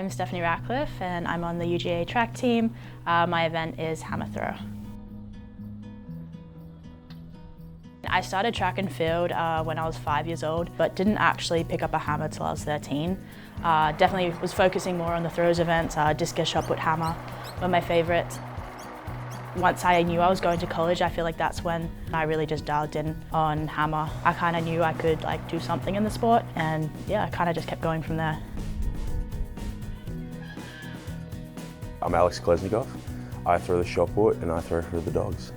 I'm Stephanie Ratcliffe and I'm on the UGA track team. My event is hammer throw. I started track and field when I was 5 years old, but didn't actually pick up a hammer till I was 13. Definitely was focusing more on the throws events. Discus, shot put, hammer were my favorites. Once I knew I was going to college, I feel like that's when I really just dialed in on hammer. I kind of knew I could do something in the sport, and yeah, I kind of just kept going from there. I'm Alex Kolesnikoff. I throw the shot put and I throw for the dogs.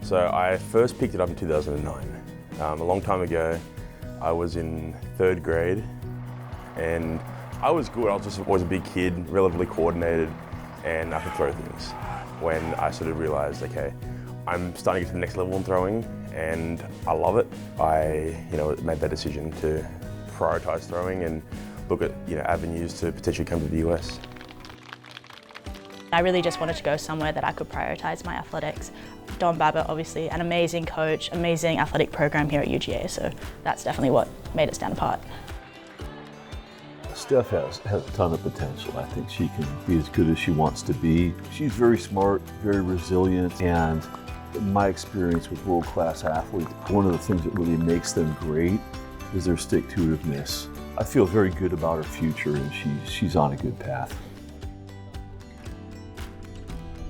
So I first picked it up in 2009. A long time ago, I was in 3rd grade and I was good. I was just always a big kid, relatively coordinated, and I could throw things. When I sort of realized, okay, I'm starting to get to the next level in throwing and I love it. I made that decision to prioritize throwing and look at avenues to potentially come to the US. I really just wanted to go somewhere that I could prioritize my athletics. Don Babbitt, obviously, an amazing coach, amazing athletic program here at UGA, so that's definitely what made it stand apart. Steph has a ton of potential. I think she can be as good as she wants to be. She's very smart, very resilient, and in my experience with world-class athletes, one of the things that really makes them great is their stick-to-itiveness. I feel very good about her future, and she's on a good path.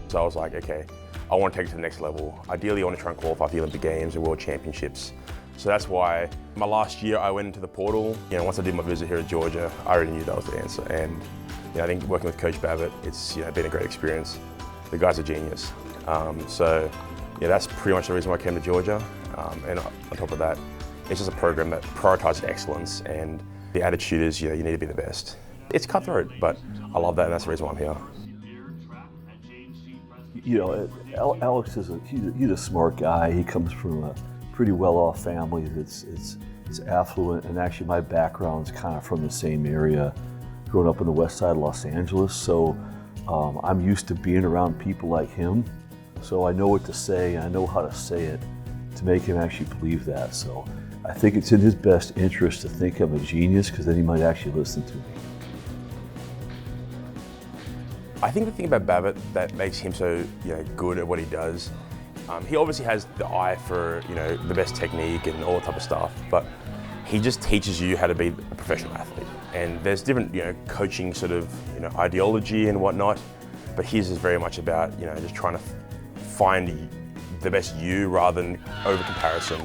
So I was like, okay, I want to take it to the next level. Ideally, I want to try and qualify for the Olympic Games and World Championships. So that's why my last year I went into the portal. Once I did my visit here at Georgia, I already knew that was the answer. And I think working with Coach Babbitt, it's been a great experience. The guy's a genius. So that's pretty much the reason why I came to Georgia. And on top of that, it's just a program that prioritizes excellence, and the attitude is you need to be the best. It's cutthroat, but I love that, and that's the reason why I'm here. Alex he's a smart guy. He comes from a pretty well-off family that's affluent, and actually my background's kind of from the same area, growing up on the west side of Los Angeles, so I'm used to being around people like him, so I know what to say and I know how to say it to make him actually believe that. So I think it's in his best interest to think I'm a genius, because then he might actually listen to me. I think the thing about Babbitt that makes him so good at what he does, he obviously has the eye for the best technique and all that type of stuff, but he just teaches you how to be a professional athlete. And there's different coaching sort of ideology and whatnot, but his is very much about just trying to find the best you rather than over comparison.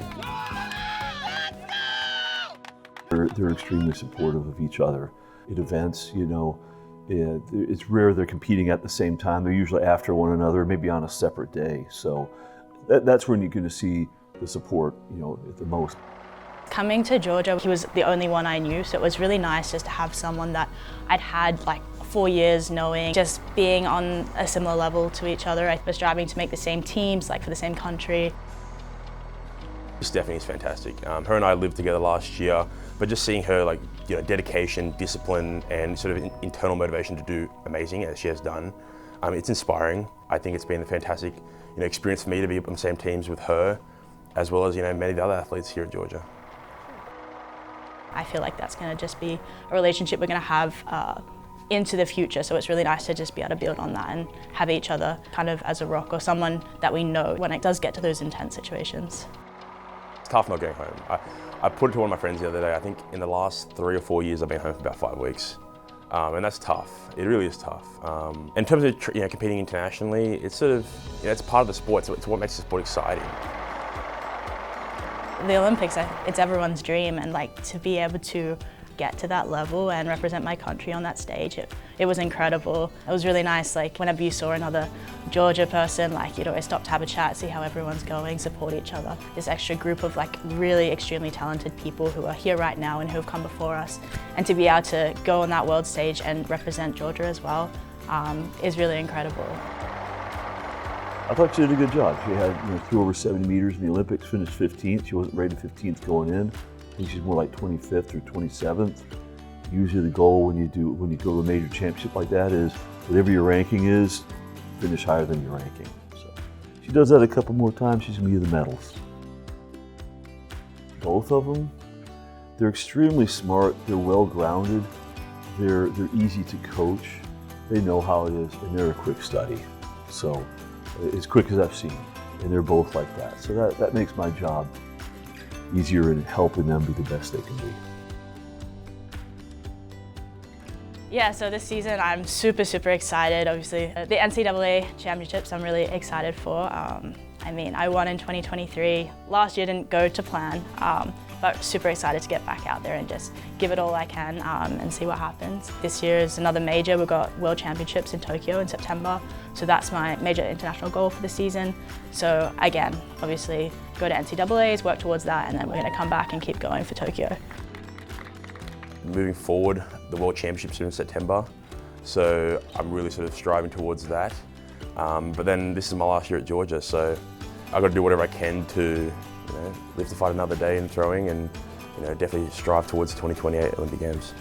They're extremely supportive of each other at events. It's rare they're competing at the same time. They're usually after one another, maybe on a separate day. So that's when you're going to see the support, at the most. Coming to Georgia, he was the only one I knew, so it was really nice just to have someone that I'd had 4 years knowing, just being on a similar level to each other. I was striving to make the same teams, for the same country. Stephanie's fantastic. Her and I lived together last year, but just seeing her dedication, discipline, and sort of internal motivation to do amazing as she has done, it's inspiring. I think it's been a fantastic experience for me to be on the same teams with her, as well as many of the other athletes here at Georgia. I feel like that's going to just be a relationship we're going to have into the future, so it's really nice to just be able to build on that and have each other kind of as a rock or someone that we know when it does get to those intense situations. It's tough not going home. I put it to one of my friends the other day, I think in the last 3 or 4 years I've been home for about 5 weeks. And that's tough. It really is tough. In terms of competing internationally, it's sort of, it's part of the sport. It's what makes the sport exciting. The Olympics, it's everyone's dream, and to be able to get to that level and represent my country on that stage, it was incredible. It was really nice, whenever you saw another Georgia person, you'd always stop to have a chat, see how everyone's going, support each other. This extra group of really extremely talented people who are here right now and who have come before us, and to be able to go on that world stage and represent Georgia as well is really incredible. I thought she did a good job. She had threw over 70 meters in the Olympics, finished 15th. She wasn't rated 15th going in. I think she's more like 25th or 27th. Usually the goal when you go to a major championship like that is whatever your ranking is, finish higher than your ranking. So if she does that a couple more times, she's going to get the medals. Both of them, they're extremely smart, they're well-grounded, They're easy to coach. They know how it is, and they're a quick study. So as quick as I've seen, and they're both like that. So that makes my job easier in helping them be the best they can be. Yeah, so this season I'm super excited. Obviously, the NCAA Championships I'm really excited for. I mean, I won in 2023. Last year didn't go to plan, but super excited to get back out there and just give it all I can and see what happens. This year is another major. We've got World Championships in Tokyo in September, so that's my major international goal for the season. So again, obviously go to NCAAs, work towards that, and then we're going to come back and keep going for Tokyo. Moving forward, the World Championships are in September, so I'm really sort of striving towards that. But then this is my last year at Georgia, so I've got to do whatever I can to live to fight another day in throwing, and definitely strive towards the 2028 Olympic Games.